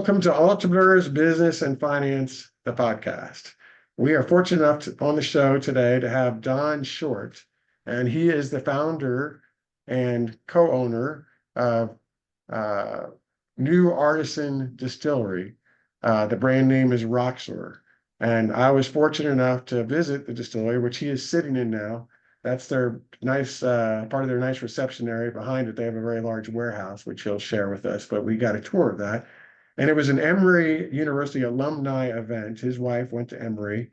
Welcome to Entrepreneurs, Business, and Finance, the podcast. We are fortunate enough on the show today to have Don Short, and he is the founder and co-owner of New Artisan Distillery. The brand name is Roxor. And I was fortunate enough to visit the distillery, which he is sitting in now. That's their nice part of their nice reception area. Behind it, they have a very large warehouse, which he'll share with us. But we got a tour of that. And it was an Emory University alumni event. His wife went to Emory.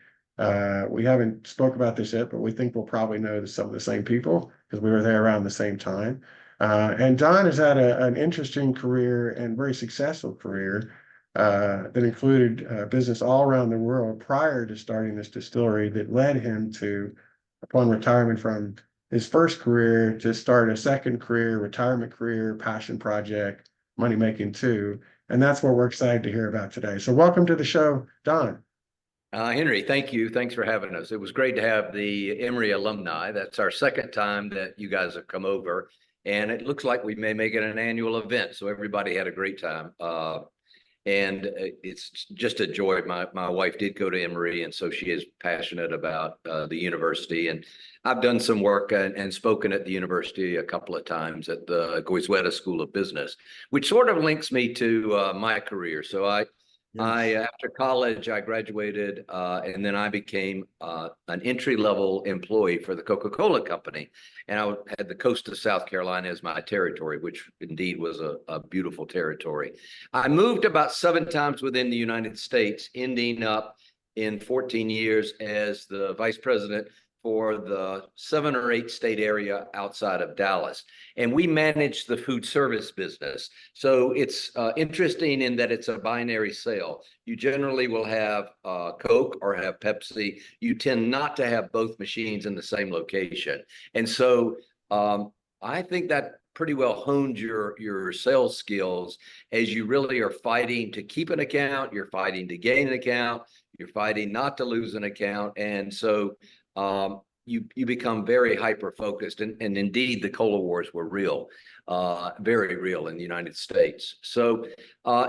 We haven't spoke about this yet, but we think we'll probably know some of the same people because we were there around the same time. And Don has had an interesting career and very successful career that included business all around the world prior to starting this distillery that led him to, upon retirement from his first career, to start a second career, retirement career, passion project, money making too. And that's what we're excited to hear about today. So welcome to the show, Don. Henry, thank you. Thanks for having us. It was great to have the Emory alumni. That's our second time that you guys have come over. And it looks like we may make it an annual event. So everybody had a great time. And it's just a joy. My wife did go to Emory, and so she is passionate about the university. And I've done some work and spoken at the university a couple of times at the Goizueta School of Business, which sort of links me to my career. So after college, I graduated, and then I became an entry-level employee for the Coca-Cola company. And I had the coast of South Carolina as my territory, which indeed was a beautiful territory. I moved about 7 times within the United States, ending up in 14 years as the vice president for the 7 or 8 state area outside of Dallas. And we manage the food service business. So it's interesting in that it's a binary sale. You generally will have Coke or have Pepsi. You tend not to have both machines in the same location. And so I think that pretty well honed your sales skills as you really are fighting to keep an account, you're fighting to gain an account, you're fighting not to lose an account. And so you become very hyper-focused, and indeed the cola wars were real, very real in the United States. So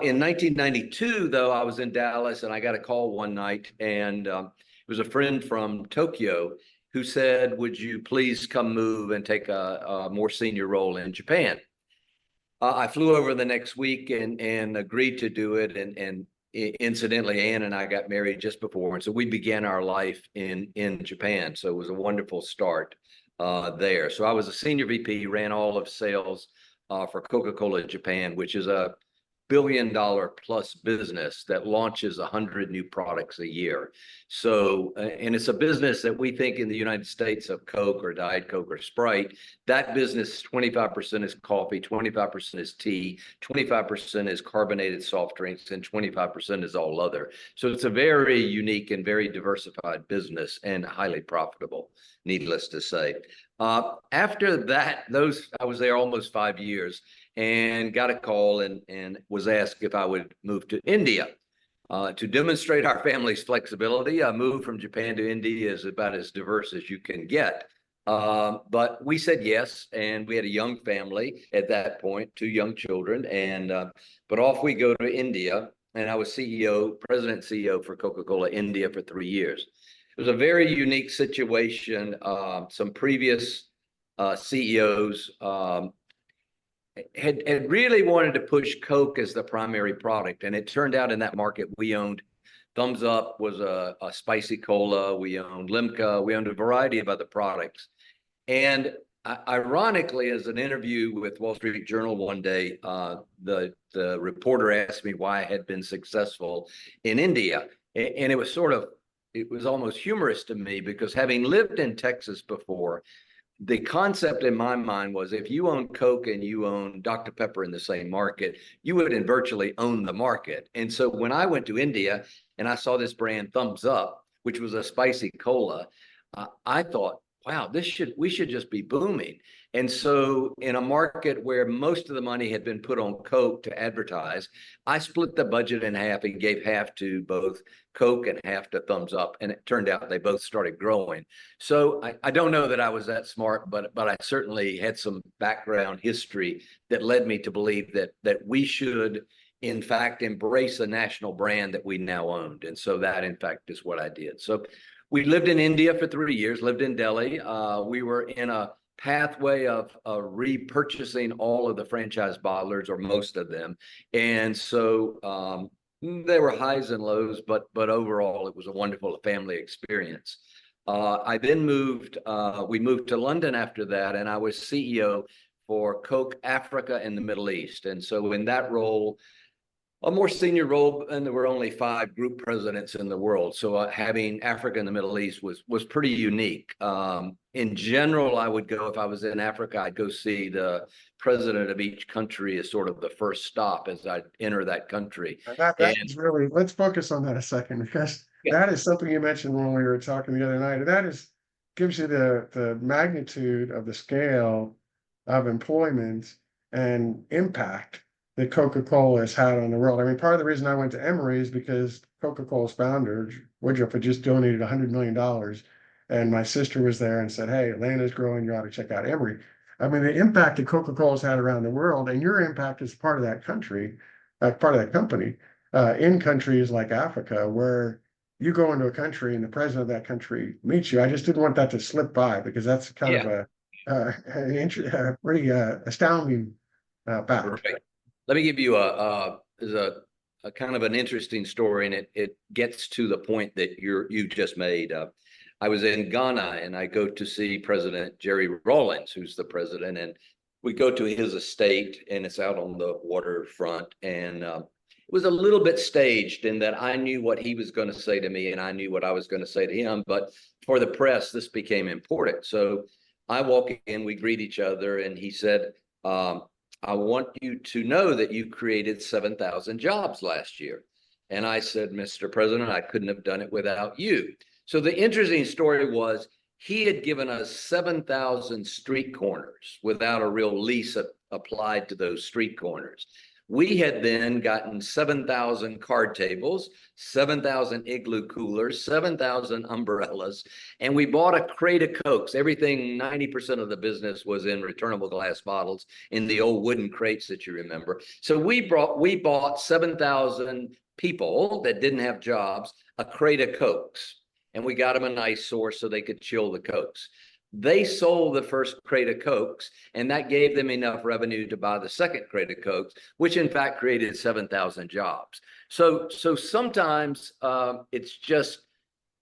in 1992, though, I was in Dallas and I got a call one night, and it was a friend from Tokyo who said, "Would you please come move and take a more senior role in Japan?" I flew over the next week and agreed to do it, and incidentally, Ann and I got married just before, and so we began our life in Japan. So it was a wonderful start there. So I was a senior VP, ran all of sales for Coca-Cola Japan, which is a billion-dollar-plus business that launches 100 new products a year. So, and it's a business that we think in the United States of Coke or Diet Coke or Sprite, that business 25% is coffee, 25% is tea, 25% is carbonated soft drinks, and 25% is all other. So it's a very unique and very diversified business and highly profitable, needless to say. After that, I was there almost 5 years and got a call and was asked if I would move to India. To demonstrate our family's flexibility, I moved from Japan to India is about as diverse as you can get. But we said yes, and we had a young family at that point, 2 young children, but off we go to India, and I was president and CEO for Coca-Cola India for 3 years. It was a very unique situation. Some previous CEOs had really wanted to push Coke as the primary product. And it turned out in that market, we owned Thumbs Up was a spicy cola. We owned Limca. We owned a variety of other products. And ironically, as an interview with Wall Street Journal one day, the reporter asked me why I had been successful in India. And it was almost humorous to me because having lived in Texas before, the concept in my mind was if you own Coke and you own Dr. Pepper in the same market, you would virtually own the market. And so when I went to India and I saw this brand Thumbs Up, which was a spicy cola, I thought, wow, we should just be booming. And so in a market where most of the money had been put on Coke to advertise, I split the budget in half and gave half to both Coke and half to Thumbs Up. And it turned out they both started growing. So I don't know that I was that smart, but I certainly had some background history that led me to believe that we should in fact, embrace a national brand that we now owned. And so that, in fact, is what I did. So we lived in India for 3 years, lived in Delhi. We were in a pathway of repurchasing all of the franchise bottlers, or most of them. And so there were highs and lows, but overall, it was a wonderful family experience. I then we moved to London after that, and I was CEO for Coke Africa and the Middle East. And so in that role, a more senior role, and there were only 5 group presidents in the world. So having Africa and the Middle East was pretty unique. In general, I would go, if I was in Africa, I'd go see the president of each country as sort of the first stop as I enter that country. And that's really, let's focus on that a second, because that is something you mentioned when we were talking the other night. And that gives you the magnitude of the scale of employment and impact that Coca-Cola has had on the world. I mean, part of the reason I went to Emory is because Coca-Cola's founder, Woodruff, had just donated $100 million. And my sister was there and said, hey, Atlanta's growing, you ought to check out Emory. I mean, the impact that Coca-Cola's had around the world, and your impact is part of that country, part of that company, in countries like Africa, where you go into a country and the president of that country meets you. I just didn't want that to slip by, because that's kind of a pretty astounding fact. Right. Let me give you a kind of an interesting story, and it gets to the point that you just made. I was in Ghana, and I go to see President Jerry Rawlings, who's the president, and we go to his estate, and it's out on the waterfront. And it was a little bit staged in that I knew what he was going to say to me, and I knew what I was going to say to him. But for the press, this became important. So I walk in, we greet each other, and he said, I want you to know that you created 7,000 jobs last year. And I said, Mr. President, I couldn't have done it without you. So the interesting story was, he had given us 7,000 street corners without a real lease applied to those street corners. We had then gotten 7,000 card tables, 7,000 igloo coolers, 7,000 umbrellas, and we bought a crate of Cokes. Everything, 90% of the business was in returnable glass bottles in the old wooden crates that you remember. So we bought 7,000 people that didn't have jobs a crate of Cokes, and we got them a nice source so they could chill the Cokes. They sold the first crate of Cokes, and that gave them enough revenue to buy the second crate of Cokes, which in fact created 7,000 jobs. So sometimes it's just,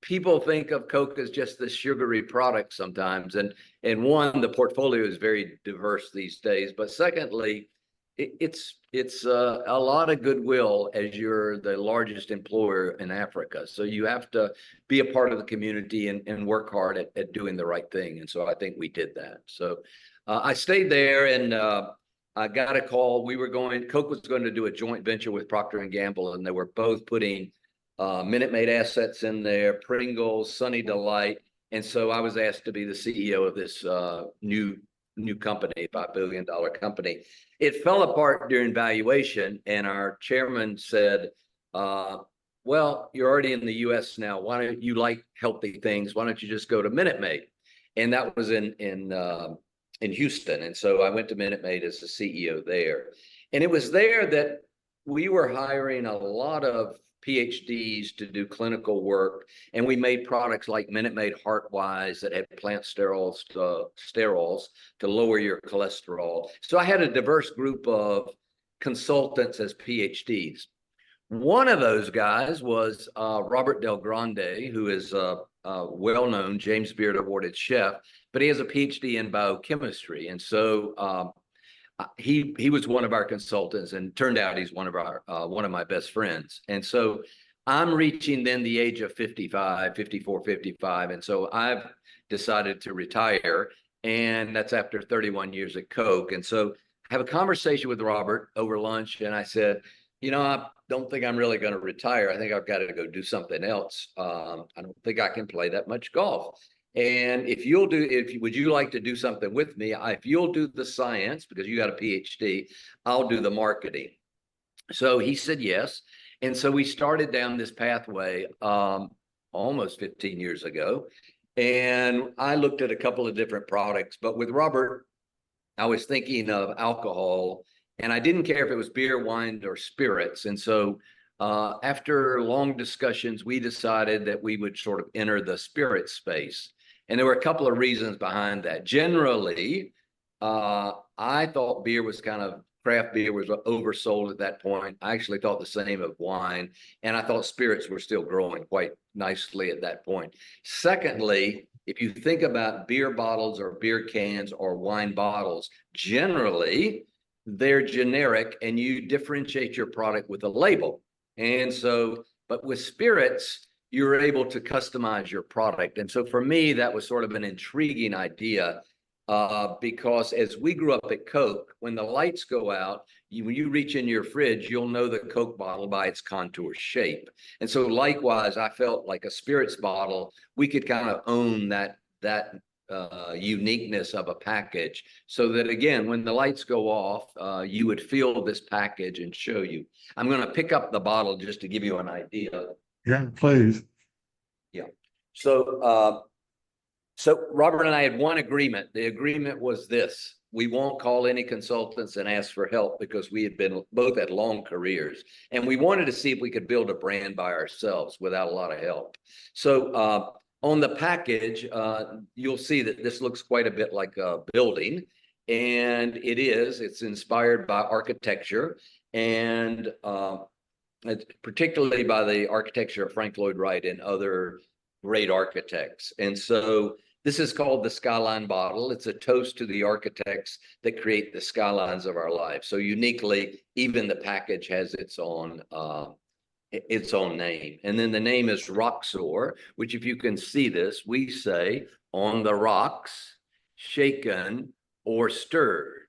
people think of Coke as just the sugary product sometimes. And one, the portfolio is very diverse these days. But secondly, it's a lot of goodwill as you're the largest employer in Africa. So you have to be a part of the community and work hard at doing the right thing. And so I think we did that. So I stayed there, and I got a call. Coke was going to do a joint venture with Procter & Gamble, and they were both putting Minute Maid assets in there, Pringles, Sunny Delight. And so I was asked to be the CEO of this new company, $5 billion company. It fell apart during valuation, and our chairman said, well, you're already in the US now. Why don't you like healthy things? Why don't you just go to Minute Maid? And that was in Houston. And so I went to Minute Maid as the CEO there. And it was there that we were hiring a lot of PhDs to do clinical work, and we made products like Minute Maid Heartwise that had plant sterols to lower your cholesterol. So I had a diverse group of consultants as PhDs. One of those guys was Robert Del Grande, who is a well-known James Beard awarded chef, but he has a PhD in biochemistry. And so he was one of our consultants, and turned out he's one of my best friends. And so I'm reaching then the age of 54, 55. And so I've decided to retire, and that's after 31 years at Coke. And so I have a conversation with Robert over lunch, and I said, I don't think I'm really going to retire. I think I've got to go do something else. I don't think I can play that much golf. And would you like to do something with me? If you'll do the science, because you got a PhD, I'll do the marketing. So he said yes. And so we started down this pathway almost 15 years ago. And I looked at a couple of different products, but with Robert, I was thinking of alcohol And I didn't care if it was beer, wine, or spirits. And so after long discussions, we decided that we would sort of enter the spirit space. And there were a couple of reasons behind that. Generally, I thought beer was kind of, craft beer was oversold at that point. I actually thought the same of wine, and I thought spirits were still growing quite nicely at that point. Secondly, if you think about beer bottles or beer cans or wine bottles, generally they're generic and you differentiate your product with a label. And so, but with spirits, you're able to customize your product. And so for me, that was sort of an intriguing idea because as we grew up at Coke, when the lights go out, when you reach in your fridge, you'll know the Coke bottle by its contour shape. And so likewise, I felt like a spirits bottle, we could kind of own that uniqueness of a package so that, again, when the lights go off, you would feel this package and show you. I'm going to pick up the bottle just to give you an idea. Yeah, please. Yeah. So Robert and I had one agreement. The agreement was this: we won't call any consultants and ask for help because we had been both had long careers, and we wanted to see if we could build a brand by ourselves without a lot of help. So on the package, you'll see that this looks quite a bit like a building, and it's inspired by architecture, and particularly by the architecture of Frank Lloyd Wright and other great architects. And so this is called the Skyline Bottle. It's a toast to the architects that create the skylines of our lives. So uniquely, even the package has its own name. And then the name is Roxor, which, if you can see this, we say on the rocks, shaken or stirred.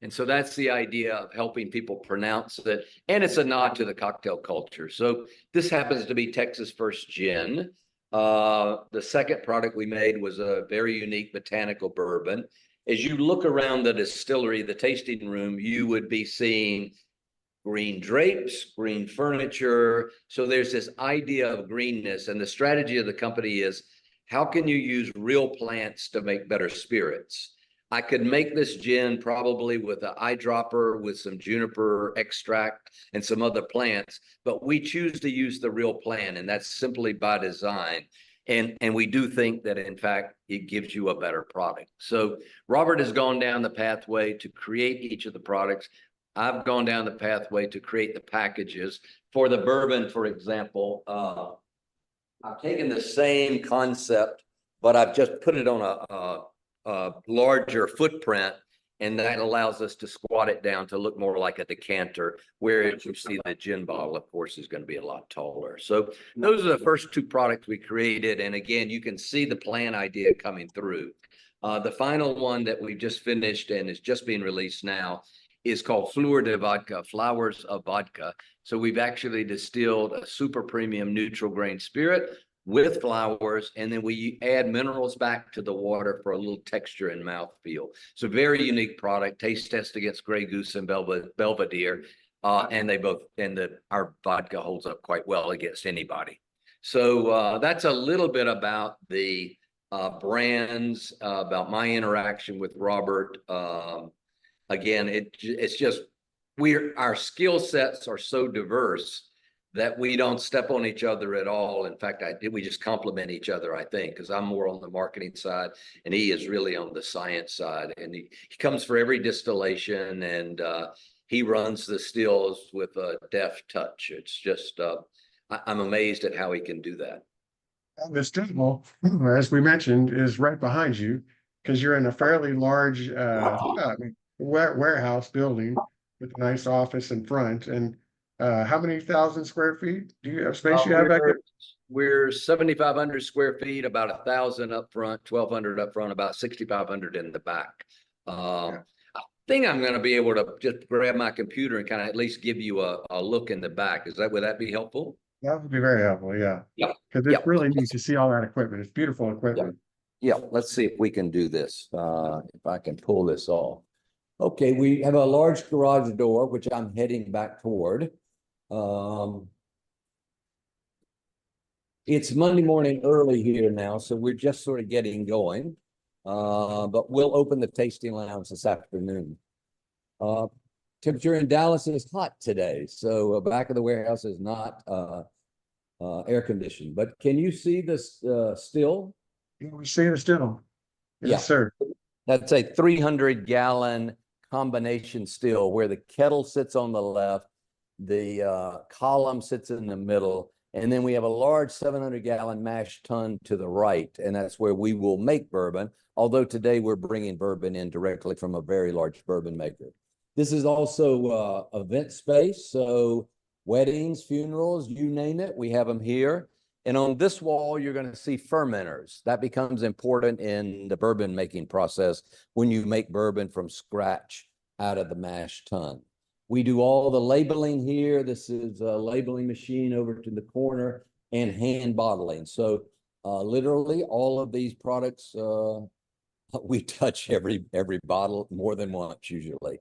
And so that's the idea of helping people pronounce it. And it's a nod to the cocktail culture. So this happens to be Texas First Gin. The second product we made was a very unique botanical bourbon. As you look around the distillery, the tasting room, you would be seeing green drapes, green furniture. So there's this idea of greenness. And the strategy of the company is, how can you use real plants to make better spirits? I could make this gin probably with an eyedropper, with some juniper extract and some other plants, but we choose to use the real plant, and that's simply by design. And we do think that, in fact, it gives you a better product. So Robert has gone down the pathway to create each of the products. I've gone down the pathway to create the packages. For the bourbon, for example, I've taken the same concept, but I've just put it on a larger footprint, and that allows us to squat it down to look more like a decanter, whereas you see the gin bottle, of course, is going to be a lot taller. So those are the first two products we created. And again, you can see the plan idea coming through. The final one that we've just finished and is just being released now is called Fleur de Vodka, Flowers of Vodka. So we've actually distilled a super premium neutral grain spirit with flowers, and then we add minerals back to the water for a little texture and mouthfeel. So very unique product, taste test against Grey Goose and Belvedere, and our vodka holds up quite well against anybody. So that's a little bit about the brands, about my interaction with Robert. Again, it's just our skill sets are so diverse that we don't step on each other at all. In fact, we just complement each other, I think, because I'm more on the marketing side and he is really on the science side. And he comes for every distillation, and he runs the stills with a deft touch. It's just, I'm amazed at how he can do that. The still, as we mentioned, is right behind you because you're in a fairly large warehouse building with a nice office in front. And how many thousand square feet do you have space you have back there? We're 7,500 square feet, about 1,000 up front, 1,200 up front, about 6,500 in the back. I think I'm going to be able to just grab my computer and kind of at least give you a look in the back. Would that be helpful? That would be very helpful, yeah. Yeah. Because it's really neat to see all that equipment. It's beautiful equipment. Yeah, let's see if we can do this. If I can pull this off. Okay, we have a large garage door, which I'm heading back toward. It's Monday morning early here now, so we're just sort of getting going. But we'll open the tasting lounge this afternoon. temperature in Dallas is hot today. So back of the warehouse is not air conditioned. But can you see this still? Yeah, we see the still. Yes, Yeah. sir. That's a 300-gallon combination still where the kettle sits on the left, the column sits in the middle, and then we have a large 700-gallon mash tun to the right, and that's where we will make bourbon, although today we're bringing bourbon in directly from a very large bourbon maker. This is also event space, so weddings, funerals, you name it, we have them here. And on this wall, you're going to see fermenters. That becomes important in the bourbon making process when you make bourbon from scratch out of the mash tun. We do all the labeling here. This is a labeling machine over to the corner and hand bottling. So literally all of these products, we touch every bottle more than once usually.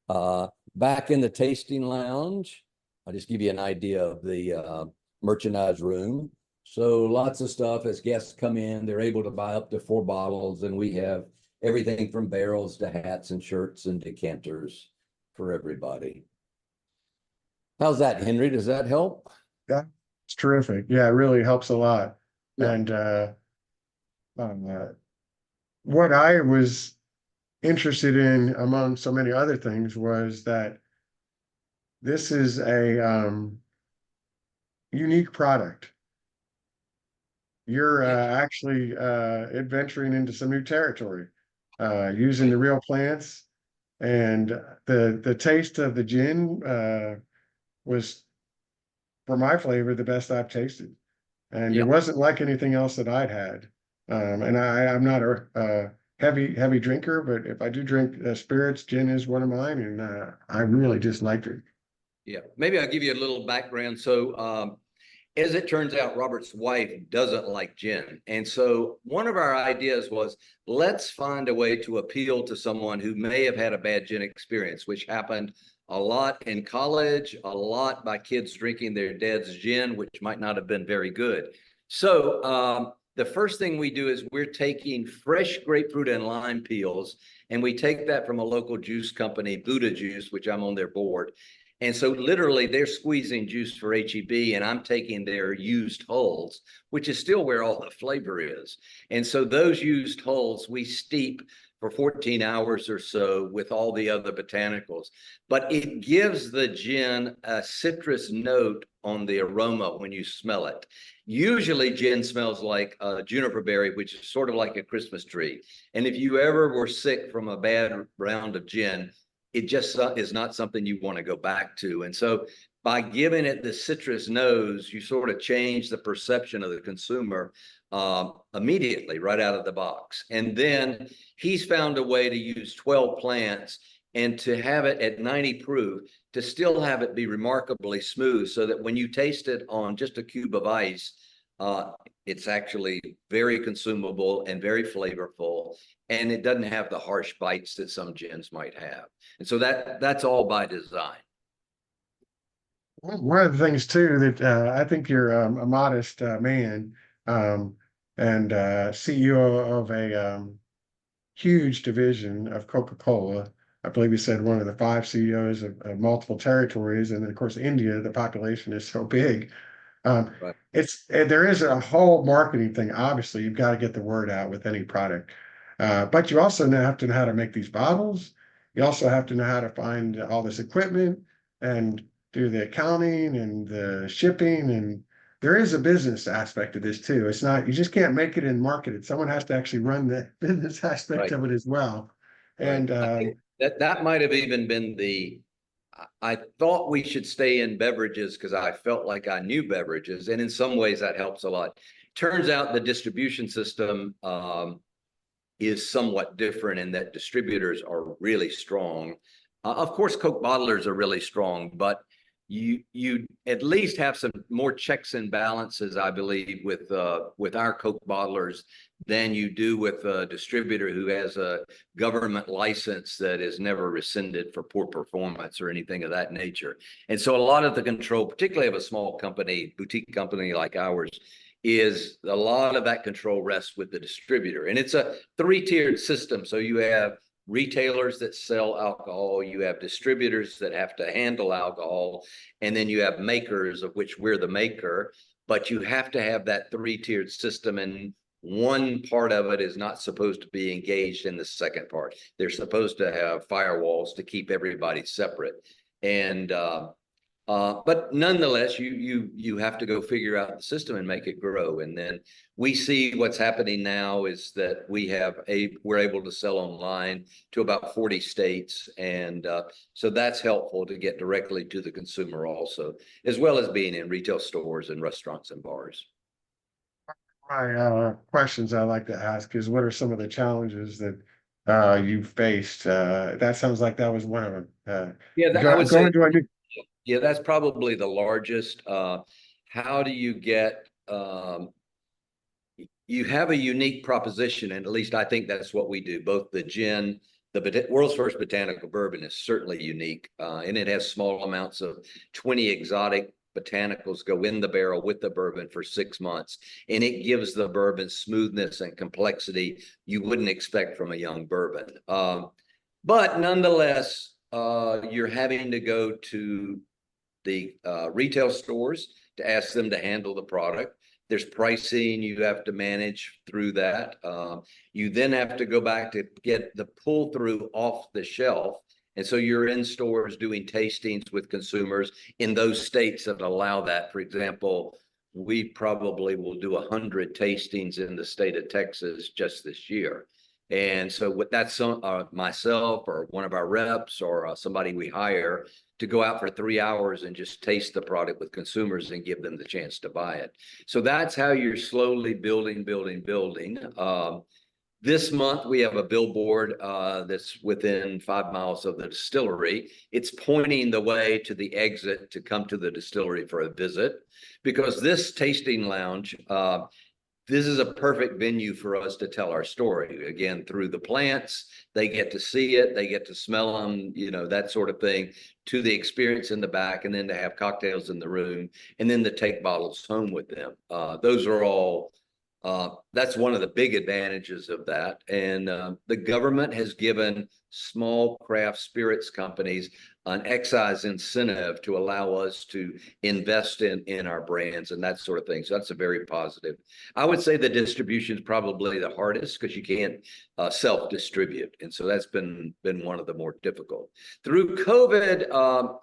Back in the tasting lounge, I'll just give you an idea of the merchandise room. So lots of stuff as guests come in, they're able to buy up to 4 bottles, and we have everything from barrels to hats and shirts and decanters for everybody. How's that, Henry? Does that help? Yeah, it's terrific. Yeah, it really helps a lot. Yeah. And what I was interested in, among so many other things, was that this is a unique product. You're actually adventuring into some new territory, using the real plants, and the taste of the gin was, for my flavor, the best I've tasted, and it wasn't like anything else that I'd had. And I'm not a heavy drinker, but if I do drink spirits, gin is one of mine, and I really just liked it. Yeah, maybe I'll give you a little background. So as it turns out, Robert's wife doesn't like gin. And so one of our ideas was, let's find a way to appeal to someone who may have had a bad gin experience, which happened a lot in college, a lot by kids drinking their dad's gin, which might not have been very good. So the first thing we do is we're taking fresh grapefruit and lime peels, and we take that from a local juice company, Buddha Juice, which I'm on their board. And so literally they're squeezing juice for HEB, and I'm taking their used hulls, which is still where all the flavor is. And so those used hulls we steep for 14 hours or so with all the other botanicals. But it gives the gin a citrus note on the aroma when you smell it. Usually gin smells like juniper berry, which is sort of like a Christmas tree. And if you ever were sick from a bad round of gin, it just is not something you want to go back to. And so by giving it the citrus nose, you sort of change the perception of the consumer immediately right out of the box. And then he's found a way to use 12 plants and to have it at 90 proof, to still have it be remarkably smooth, so that when you taste it on just a cube of ice, it's actually very consumable and very flavorful, and it doesn't have the harsh bites that some gins might have. And so that's all by design. One of the things too that I think you're a modest man, and CEO of a huge division of Coca-Cola. I believe you said one of the 5 CEOs of multiple territories, and then of course India, the population is so big. Right. There is a whole marketing thing. Obviously, you've got to get the word out with any product, but you also have to know how to make these bottles. You also have to know how to find all this equipment and do the accounting and the shipping. And there is a business aspect to this too. It's not, you just can't make it and market it. Someone has to actually run the business aspect of it as well. And I think that might have even been I thought we should stay in beverages because I felt like I knew beverages, and in some ways that helps a lot. Turns out the distribution system is somewhat different in that distributors are really strong. Of course, Coke bottlers are really strong, but you at least have some more checks and balances, I believe, with our Coke bottlers than you do with a distributor who has a government license that is never rescinded for poor performance or anything of that nature. And so a lot of the control, particularly of a small company, boutique company like ours, is a lot of that control rests with the distributor. And it's a 3-tiered system. So you have retailers that sell alcohol, you have distributors that have to handle alcohol, and then you have makers, of which we're the maker. But you have to have that three-tiered system, and one part of it is not supposed to be engaged in the second part. They're supposed to have firewalls to keep everybody separate. And but nonetheless, you have to go figure out the system and make it grow. And then we see what's happening now is that we're able to sell online to about 40 states, and so that's helpful to get directly to the consumer also, as well as being in retail stores and restaurants and bars. My questions I like to ask is, what are some of the challenges that you faced? That sounds like that was one of them. Yeah, I would say. Going to a new. Yeah, that's probably the largest. How do you get, you have a unique proposition, and at least I think that's what we do. Both the gin, the world's first botanical bourbon is certainly unique, and it has small amounts of 20 exotic botanicals go in the barrel with the bourbon for 6 months, and it gives the bourbon smoothness and complexity you wouldn't expect from a young bourbon. But nonetheless, you're having to go to the retail stores to ask them to handle the product. There's pricing you have to manage through that. You then have to go back to get the pull through off the shelf. And so you're in stores doing tastings with consumers in those states that allow that. For example, we probably will do 100 tastings in the state of Texas just this year. And so with that, myself or one of our reps or somebody we hire to go out for 3 hours and just taste the product with consumers and give them the chance to buy it. So that's how you're slowly building. This month, we have a billboard that's within 5 miles of the distillery. It's pointing the way to the exit to come to the distillery for a visit, because this tasting lounge, this is a perfect venue for us to tell our story. Again, through the plants, they get to see it, they get to smell them, that sort of thing, to the experience in the back, and then to have cocktails in the room, and then to take bottles home with them. Those are all, that's one of the big advantages of that. And the government has given small craft spirits companies an excise incentive to allow us to invest in our brands and that sort of thing. So that's a very positive. I would say the distribution is probably the hardest, because you can't self-distribute. And so that's been one of the more difficult. Through COVID,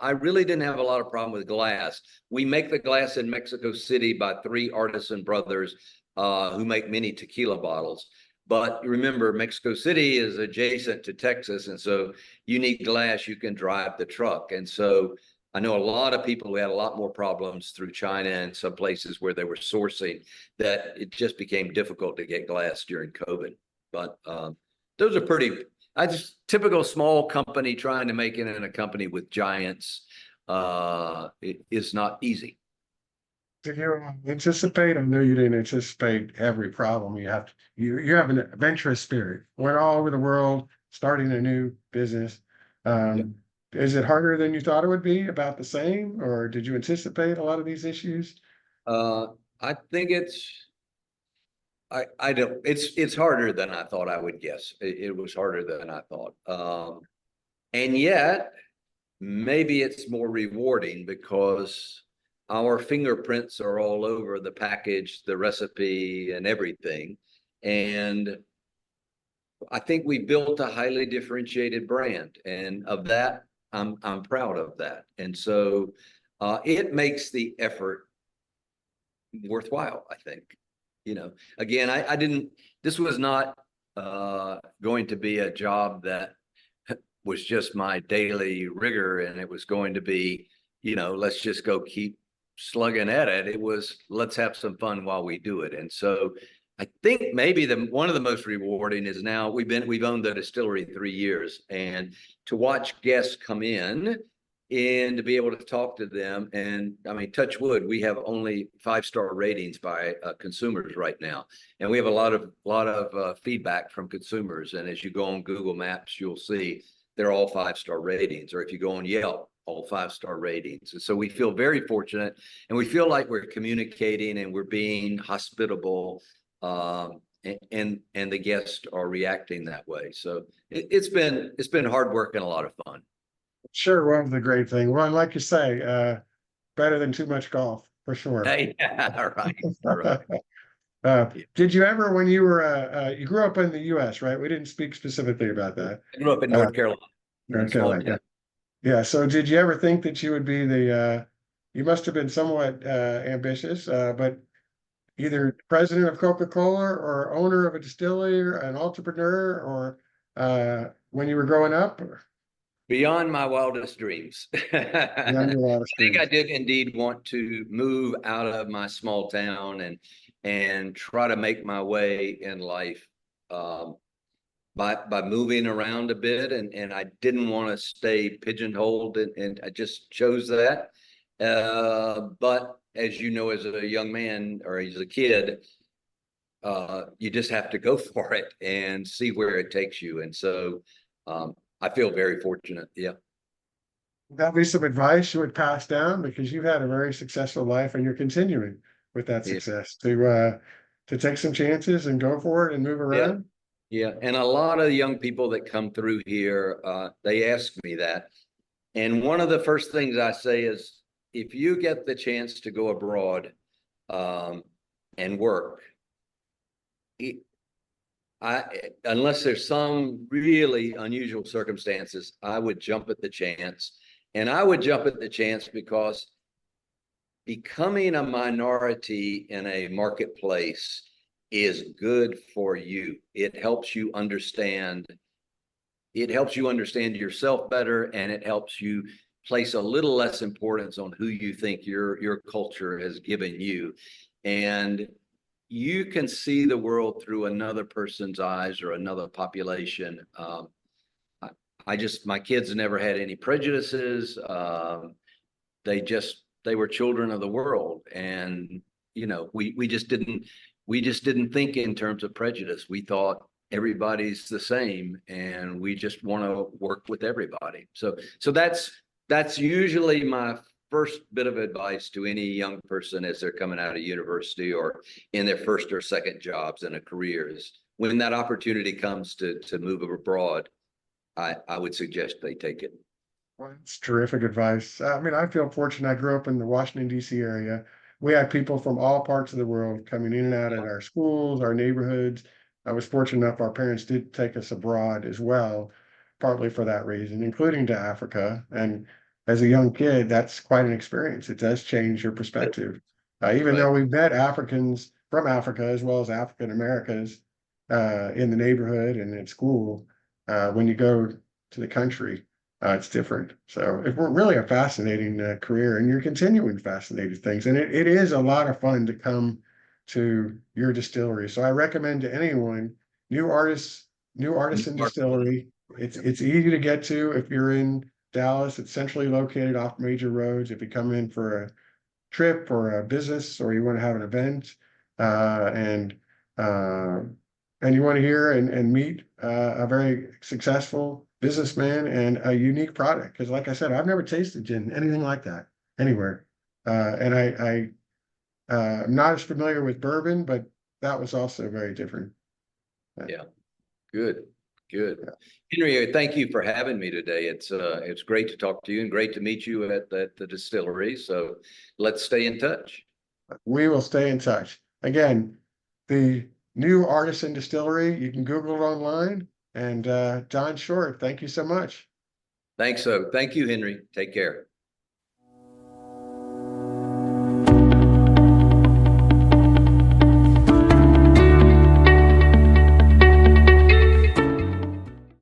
I really didn't have a lot of problem with glass. We make the glass in Mexico City by 3 artisan brothers who make mini tequila bottles. But remember, Mexico City is adjacent to Texas, and so you need glass, you can drive the truck. And so I know a lot of people who had a lot more problems through China and some places where they were sourcing, that it just became difficult to get glass during COVID. But those are typical small company trying to make it in a company with giants. It is not easy. Did you anticipate? I know you didn't anticipate every problem. You have an adventurous spirit. Went all over the world, starting a new business. Is it harder than you thought it would be? About the same, or did you anticipate a lot of these issues? I think it's harder than I thought I would guess. It was harder than I thought. And yet maybe it's more rewarding, because our fingerprints are all over the package, the recipe, and everything. And I think we built a highly differentiated brand, and of that, I'm proud of that. And so it makes the effort worthwhile, I think. Again, this was not going to be a job that was just my daily rigor, and it was going to be, let's just go keep slugging at it. It was, let's have some fun while we do it. And so I think maybe one of the most rewarding is now we've owned the distillery 3 years, and to watch guests come in and to be able to talk to them. And I mean, touch wood, we have only 5-star ratings by consumers right now, and we have a lot of feedback from consumers. And as you go on Google Maps, you'll see they're all 5-star ratings, or if you go on Yelp, all 5-star ratings. And so we feel very fortunate, and we feel like we're communicating and we're being hospitable. And and the guests are reacting that way. So it's been hard work and a lot of fun. Sure was the great thing. Well, and like you say, better than too much golf for sure. Yeah, right. Right. Did you ever, when you were, you grew up in the US, right? We didn't speak specifically about that. I grew up in Uh, North Carolina. North Small Carolina. town. Yeah. So did you ever think that you would be you must have been somewhat ambitious, but either president of Coca-Cola or owner of a distillery or an entrepreneur or when you were growing up? Or Beyond my wildest dreams. beyond your wildest I think I dreams? did indeed want to move out of my small town and try to make my way in life by moving around a bit, and I didn't want to stay pigeonholed, and I just chose that. But as you know, as a young man or as a kid, you just have to go for it and see where it takes you. And so I feel very fortunate. Yeah. That'd be some advice you would pass down because you've had a very successful life and you're continuing with that Yeah. success to take some chances and go for it and move Yeah. around. Yeah. And a lot of young people that come through here, they ask me that. And one of the first things I say is, if you get the chance to go abroad and work, unless there's some really unusual circumstances, I would jump at the chance. And I would jump at the chance because becoming a minority in a marketplace is good for you. It helps you understand yourself better, and it helps you place a little less importance on who you think your culture has given you. And you can see the world through another person's eyes or another population. My kids never had any prejudices. They were children of the world. And, we just didn't think in terms of prejudice. We thought everybody's the same and we just want to work with everybody. So that's usually my first bit of advice to any young person as they're coming out of university or in their first or second jobs in a career, is when that opportunity comes to move abroad, I would suggest they take it. Well, that's terrific advice. I mean, I feel fortunate. I grew up in the Washington, D.C. area. We had people from all parts of the world coming in and out of our schools, our neighborhoods. I was fortunate enough, our parents did take us abroad as well, partly for that reason, including to Africa. And as a young kid, that's quite an experience. It does change your perspective. Even Right. though we've met Africans from Africa as well as African Americans in the neighborhood and at school, when you go to the country, it's different. So it we're really a fascinating career, and you're continuing fascinating things. And it is a lot of fun to come to your distillery. So I recommend to anyone, new Artisan Distillery. It's easy to get to if you're in Dallas. It's centrally located off major roads. If you come in for a trip or a business or you want to have an event, uh, and uh, and you want to hear and meet a very successful businessman and a unique product. Because, like I said, I've never tasted gin, anything like that, anywhere. And I'm not as familiar with bourbon, but that was also very different. Yeah. Good. Good. Yeah. Henry, thank you for having me today. It's great to talk to you and great to meet you at the distillery. So let's stay in touch. We will stay in touch. Again, the new Artisan Distillery, you can Google it online. And Don Short, thank you so much. Thanks. So thank you, Henry. Take care.